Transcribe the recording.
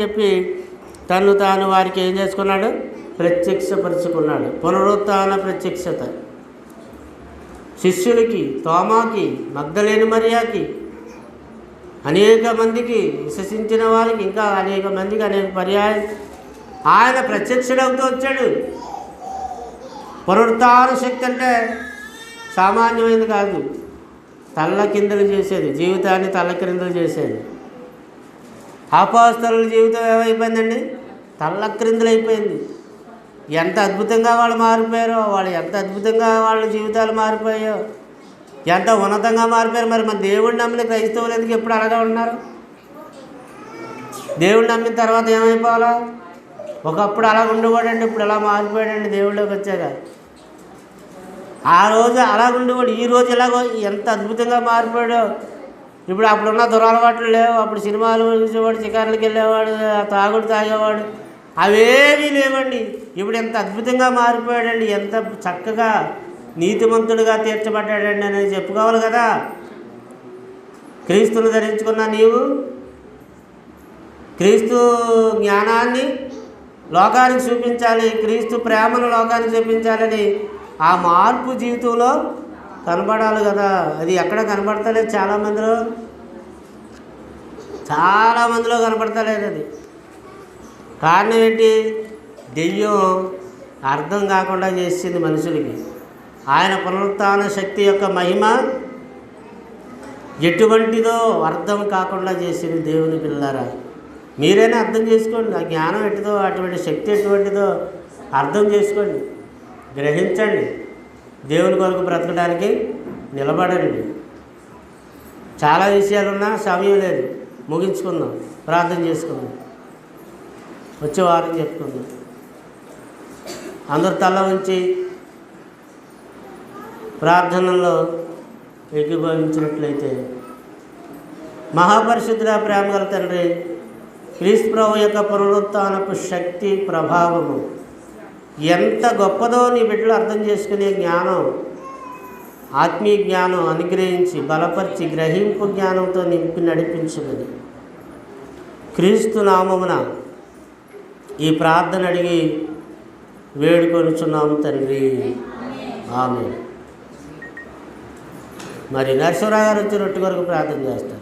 చెప్పి తను తాను వారికి ఏం చేసుకున్నాడు? ప్రత్యక్షపరుచుకున్నాడు. పునరుత్థాన ప్రత్యక్షత శిష్యులకి, తోమాకి, మగ్దలేని మరియాకి, అనేక మందికి, విశ్వసించిన వాళ్ళకి, ఇంకా అనేక మందికి అనేక పర్యాయం ఆయన ప్రత్యక్షుడవుతూ వచ్చాడు. పునరుత్థాన శక్తి అంటే సామాన్యమైనది కాదు. తల్లకిందులు చేసేది, జీవితాన్ని తల్లకిందులు చేసేది. అపోస్తలుల జీవితం ఏమైపోయిందండి? తల్లక్రిందులు అయిపోయింది. ఎంత అద్భుతంగా వాళ్ళు మారిపోయారో, ఎంత అద్భుతంగా వాళ్ళ జీవితాలు మారిపోయాయో, ఎంత ఉన్నతంగా మారిపోయారు. మరి మన దేవుడిని నమ్మిన క్రైస్తవులు ఎందుకు ఎప్పుడు అలాగా ఉన్నారు? దేవుడిని నమ్మిన తర్వాత ఏమైపోవాలా? ఒకప్పుడు అలా ఉండేవాడండి, ఇప్పుడు అలా మారిపోయాడండి దేవుళ్ళకి వచ్చాక. ఆ రోజు అలా ఉండేవాడు, ఈ రోజు ఎలాగో ఎంత అద్భుతంగా మారిపోయాడో. ఇప్పుడు అప్పుడున్న దురలవాట్లు లేవు. అప్పుడు సినిమాలు చూసేవాడు, షికారులకు వెళ్ళేవాడు, తాగుడు తాగేవాడు, అవేమీ లేవండి. ఇప్పుడు ఎంత అద్భుతంగా మారిపోయాడండి, ఎంత చక్కగా నీతిమంతుడిగా తీర్చబడ్డాడండి అనేది చెప్పుకోవాలి కదా. క్రీస్తును ధరించుకున్న నీవు క్రీస్తు జ్ఞానాన్ని లోకానికి చూపించాలి, క్రీస్తు ప్రేమను లోకానికి చూపించాలని ఆ మార్పు జీవితంలో కనబడాలి కదా. అది ఎక్కడ కనబడతలేదు, చాలామందిలో కనబడతలేదు. అది కారణం ఏంటి? దెయ్యం అర్థం కాకుండా చేసింది మనుషులకి. ఆయన పునరుత్థాన శక్తి యొక్క మహిమ ఎటువంటిదో అర్థం కాకుండా చేసింది దేవుని పిల్లలారా. మీరైనా అర్థం చేసుకోండి. ఆ జ్ఞానం ఎట్టిదో, అటువంటి శక్తి ఎటువంటిదో అర్థం చేసుకోండి, గ్రహించండి. దేవుని కొరకు బ్రతకడానికి నిలబడండి. చాలా విషయాలున్నా సమయం లేదు, ముగించుకుందాం, ప్రార్థన చేసుకుందాం, వచ్చే వారం చెప్పుకుందాం. అందరు తల ఉంచి ప్రార్థనలో ఏకీభవించినట్లయితే, మహాపరిశుద్ధుడ, ప్రేమగల తండ్రి, క్రీస్తు ప్రభు యొక్క పునరుత్థానపు శక్తి ప్రభావము ఎంత గొప్పదో నీ బిడ్డలు అర్థం చేసుకునే జ్ఞానం, ఆత్మీయ జ్ఞానం అనుగ్రహించి బలపరిచి గ్రహింపు జ్ఞానంతో నింపి నడిపించున్నది. క్రీస్తు నామమున ఈ ప్రార్థన అడిగి వేడుకొనుచున్నాము తండ్రి, ఆమేన్. మరి నరసింహరావు గారు వచ్చి రొట్టె కొరకు ప్రార్థన చేస్తారు.